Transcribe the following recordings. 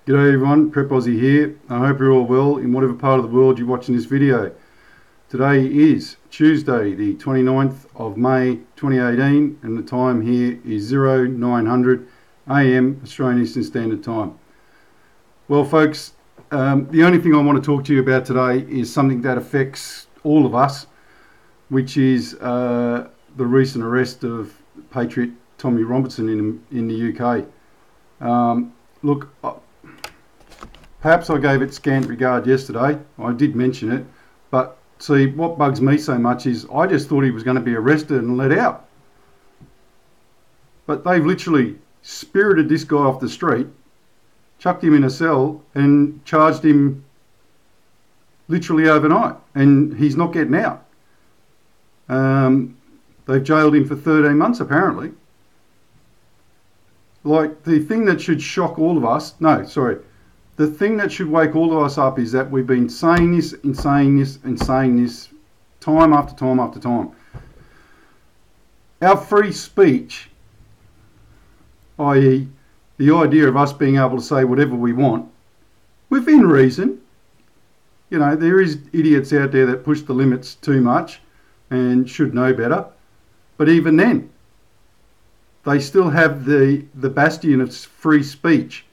G'day everyone, Prep Aussie here. I hope you're all well in whatever part of the world you're watching this video. Today is Tuesday the 29th of May 2018 and the time here is 0900 AM Australian Eastern Standard Time. Well folks, the only thing I want to talk to you about today is something that affects all of us, which is the recent arrest of Patriot Tommy Robinson in the UK. Look, perhaps I gave it scant regard yesterday. I did mention it, but see, what bugs me so much is I just thought he was going to be arrested and let out. But they've literally spirited this guy off the street, chucked him in a cell and charged him literally overnight, and he's not getting out. They've jailed him for 13 months apparently. Like, the thing that should shock all of us, the thing that should wake all of us up is that we've been saying this and saying this and saying this time after time after time. Our free speech, i.e. the idea of us being able to say whatever we want, within reason. You know, there is idiots out there that push the limits too much and should know better. But even then, they still have the bastion of free speech.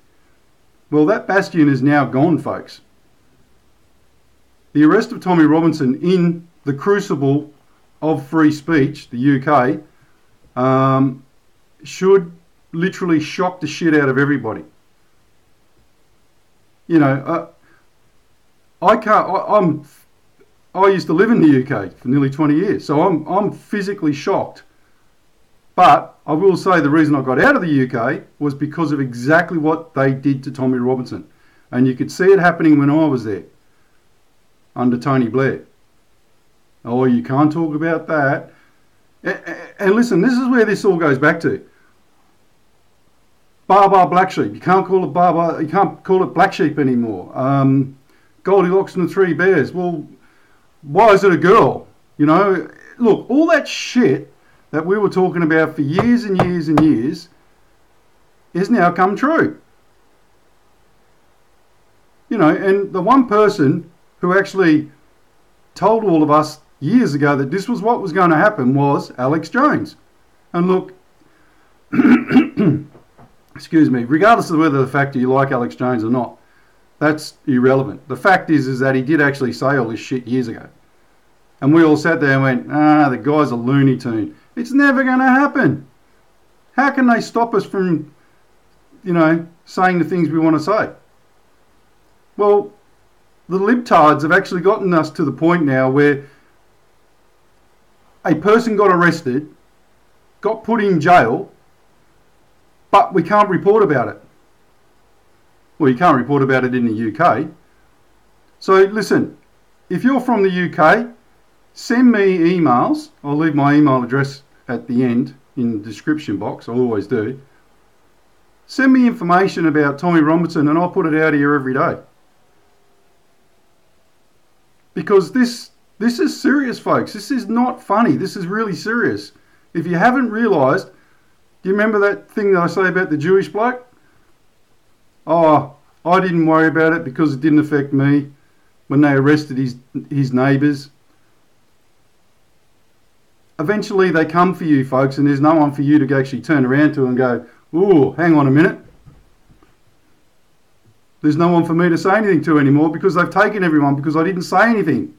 Well, that bastion is now gone, folks. The arrest of Tommy Robinson in the crucible of free speech, the UK, should literally shock the shit out of everybody. You know, I used to live in the UK for nearly 20 years, so I'm physically shocked. But I will say the reason I got out of the UK was because of exactly what they did to Tommy Robinson. And you could see it happening when I was there, under Tony Blair. Oh, you can't talk about that. And listen, this is where this all goes back to. Bar Black Sheep. You can't call it you can't call it Black Sheep anymore. Goldilocks and the Three Bears. Well, why is it a girl? You know, look, all that shit that we were talking about for years and years and years is now come true. You know, and the one person who actually told all of us years ago that this was what was going to happen was Alex Jones. And look, excuse me, regardless of whether the fact that you like Alex Jones or not, that's irrelevant. The fact is that he did actually say all this shit years ago. And we all sat there and went, the guy's a Looney Tune. It's never going to happen. How can they stop us from, you know, saying the things we want to say? Well, the libtards have actually gotten us to the point now where a person got arrested, got put in jail, but we can't report about it. Well, you can't report about it in the UK. So listen, if you're from the UK, send me emails. I'll leave my email address at the end in the description box. I always do. Send me information about Tommy Robinson and I'll put it out here every day. Because this is serious, folks. This is not funny. This is really serious. If you haven't realised, do you remember that thing that I say about the Jewish bloke? Oh, I didn't worry about it because it didn't affect me when they arrested his neighbours. Eventually they come for you, folks, and there's no one for you to actually turn around to and go, ooh, hang on a minute. There's no one for me to say anything to anymore because they've taken everyone because I didn't say anything.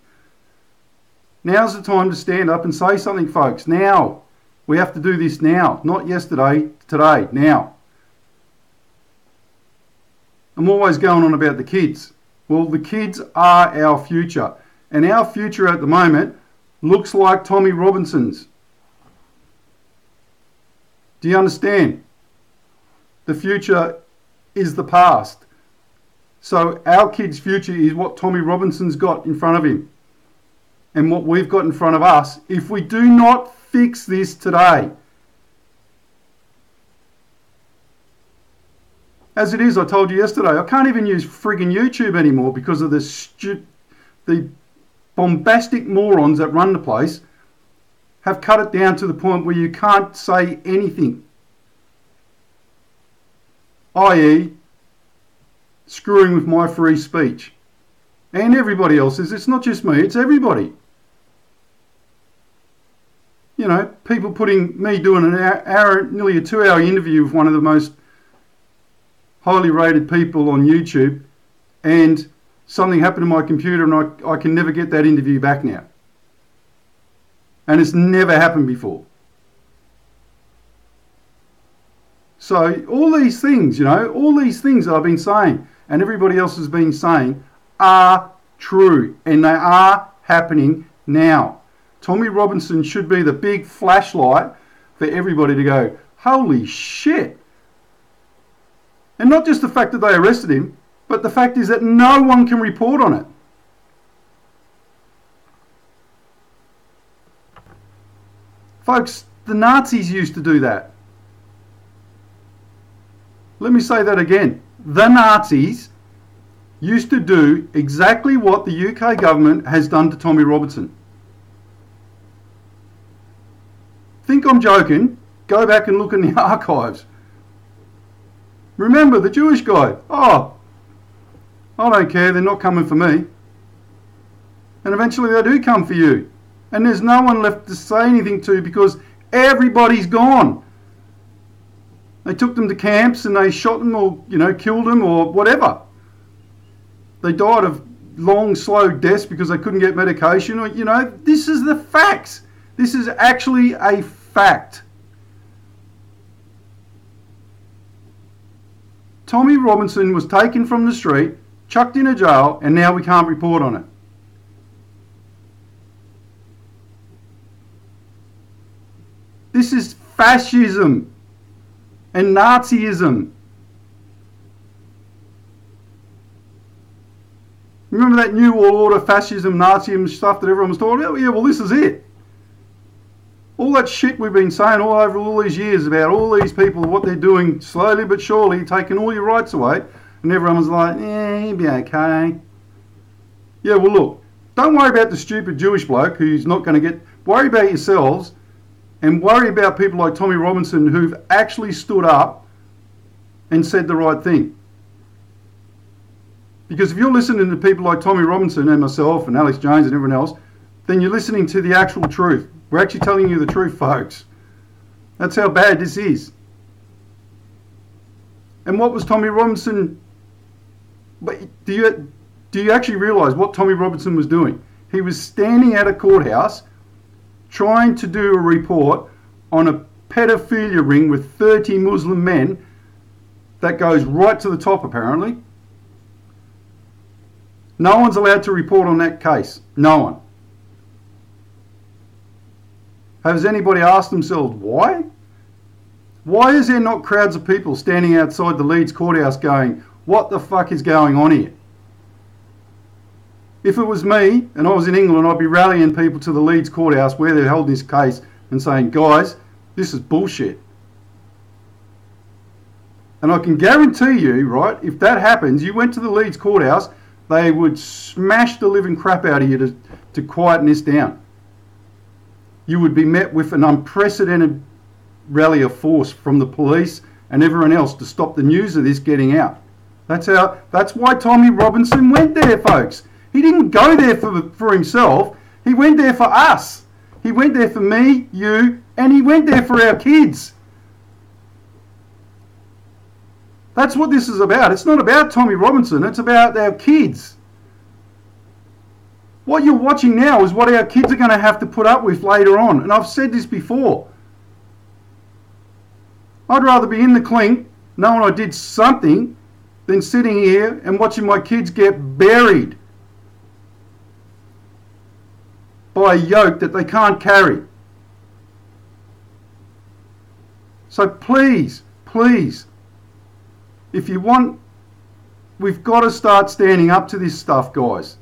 Now's the time to stand up and say something, folks. Now. We have to do this now. Not yesterday, today, now. I'm always going on about the kids. Well, the kids are our future. And our future at the moment looks like Tommy Robinson's. Do you understand? The future is the past. So our kids' future is what Tommy Robinson's got in front of him. And what we've got in front of us, if we do not fix this today. As it is, I told you yesterday, I can't even use friggin' YouTube anymore because of the bombastic morons that run the place have cut it down to the point where you can't say anything. i.e. screwing with my free speech. And everybody else's. It's not just me, it's everybody. You know, people putting me doing an hour, nearly a 2-hour interview with one of the most highly rated people on YouTube, and something happened to my computer and I can never get that interview back now. And it's never happened before. So all these things, you know, all these things that I've been saying and everybody else has been saying are true, and they are happening now. Tommy Robinson should be the big flashlight for everybody to go, holy shit. And not just the fact that they arrested him, but the fact is that no one can report on it. Folks, the Nazis used to do that. Let me say that again. The Nazis used to do exactly what the UK government has done to Tommy Robinson. Think I'm joking? Go back and look in the archives. Remember the Jewish guy? Oh, I don't care, they're not coming for me. And eventually they do come for you. And there's no one left to say anything to because everybody's gone. They took them to camps and they shot them or, you know, killed them or whatever. They died of long, slow deaths because they couldn't get medication. Or, you know, this is the facts. This is actually a fact. Tommy Robinson was taken from the street, chucked in a jail, and now we can't report on it. This is fascism and Nazism. Remember that New World Order fascism, Nazism stuff that everyone was talking about? Yeah, well, this is it. All that shit we've been saying all over all these years about all these people, what they're doing slowly but surely, taking all your rights away, and everyone was like, yeah, he'll be okay. Yeah, well, look, don't worry about the stupid Jewish bloke who's not going to get... Worry about yourselves, and worry about people like Tommy Robinson who've actually stood up and said the right thing. Because if you're listening to people like Tommy Robinson and myself and Alex Jones and everyone else, then you're listening to the actual truth. We're actually telling you the truth, folks. That's how bad this is. And what was Tommy Robinson... But do you actually realise what Tommy Robinson was doing? He was standing at a courthouse trying to do a report on a pedophilia ring with 30 Muslim men that goes right to the top, apparently. No one's allowed to report on that case. No one. Has anybody asked themselves why? Why is there not crowds of people standing outside the Leeds courthouse going, what the fuck is going on here? If it was me and I was in England, I'd be rallying people to the Leeds courthouse where they're holding this case and saying, guys, this is bullshit. And I can guarantee you, right, if that happens, you went to the Leeds courthouse, they would smash the living crap out of you to quieten this down. You would be met with an unprecedented rally of force from the police and everyone else to stop the news of this getting out. That's why Tommy Robinson went there, folks. He didn't go there for himself. He went there for us. He went there for me, you, and he went there for our kids. That's what this is about. It's not about Tommy Robinson. It's about our kids. What you're watching now is what our kids are going to have to put up with later on. And I've said this before. I'd rather be in the clink knowing I did something than sitting here and watching my kids get buried by a yoke that they can't carry. So please, please, if you want, we've got to start standing up to this stuff, guys.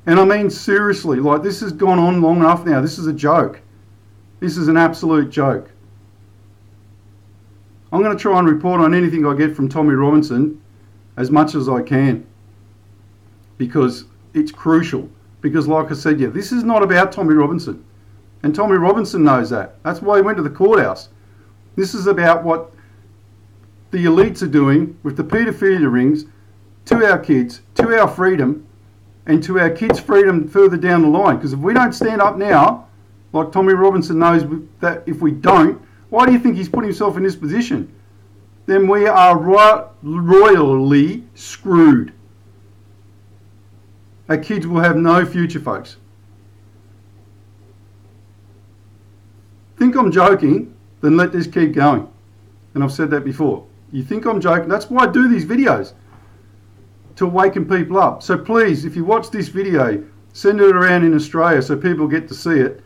And I mean seriously, like this has gone on long enough now. This is a joke. This is an absolute joke. I'm going to try and report on anything I get from Tommy Robinson as much as I can. Because it's crucial. Because like I said, yeah, this is not about Tommy Robinson. And Tommy Robinson knows that. That's why he went to the courthouse. This is about what the elites are doing with the paedophilia rings to our kids, to our freedom, and to our kids' freedom further down the line. Because if we don't stand up now, like Tommy Robinson knows that if we don't, why do you think he's put himself in this position? Then we are royally screwed. Our kids will have no future, folks. Think I'm joking, then let this keep going. And I've said that before. You think I'm joking? That's why I do these videos, to awaken people up. So please, if you watch this video, send it around in Australia so people get to see it,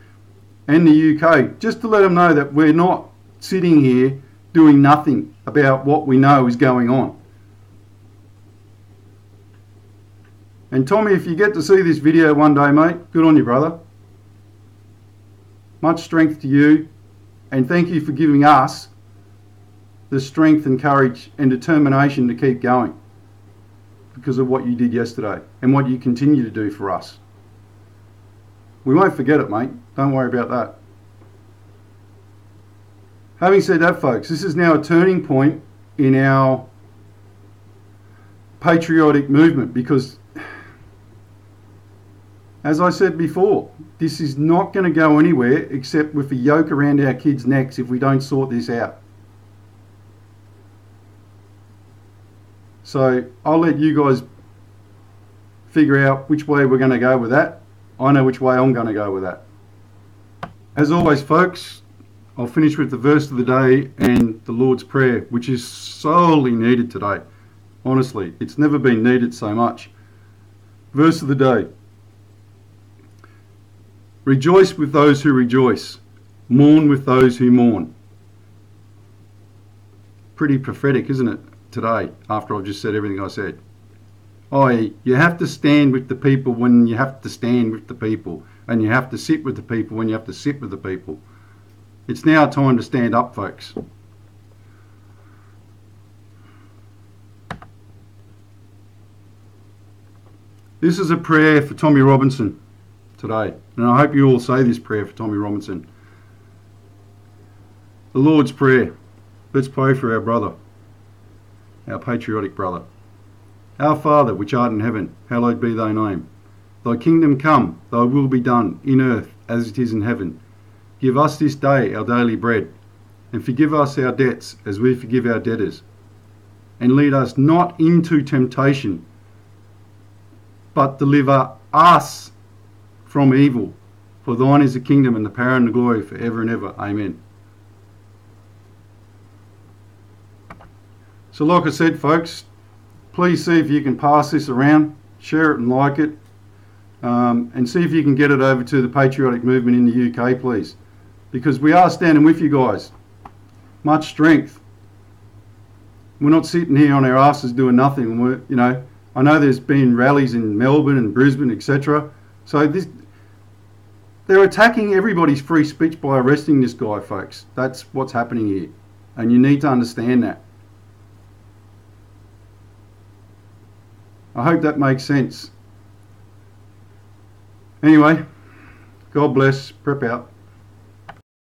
and the UK, just to let them know that we're not sitting here doing nothing about what we know is going on. And Tommy, if you get to see this video one day, mate, good on you, brother. Much strength to you, and thank you for giving us the strength and courage and determination to keep going because of what you did yesterday and what you continue to do for us. We won't forget it, mate. Don't worry about that. Having said that, folks, this is now a turning point in our patriotic movement because, as I said before, this is not going to go anywhere except with a yoke around our kids' necks if we don't sort this out. So I'll let you guys figure out which way we're going to go with that. I know which way I'm going to go with that. As always, folks, I'll finish with the verse of the day and the Lord's Prayer, which is sorely needed today. Honestly, it's never been needed so much. Verse of the day. Rejoice with those who rejoice. Mourn with those who mourn. Pretty prophetic, isn't it, today, after I've just said everything I said. You have to stand with the people when you have to stand with the people, and you have to sit with the people when you have to sit with the people. It's now time to stand up, folks. This is a prayer for Tommy Robinson today, and I hope you all say this prayer for Tommy Robinson. The Lord's Prayer. Let's pray for our brother, our patriotic brother. Our Father, which art in heaven, hallowed be thy name. Thy kingdom come, thy will be done, in earth as it is in heaven. Give us this day our daily bread, and forgive us our debts as we forgive our debtors. And lead us not into temptation, but deliver us from evil. For thine is the kingdom and the power and the glory for ever and ever. Amen. So like I said, folks, please see if you can pass this around, share it and like it, and see if you can get it over to the patriotic movement in the UK, please. Because we are standing with you guys. Much strength. We're not sitting here on our asses doing nothing. We're, I know there's been rallies in Melbourne and Brisbane, etc. So they're attacking everybody's free speech by arresting this guy, folks. That's what's happening here. And you need to understand that. I hope that makes sense. Anyway, God bless. Prep out.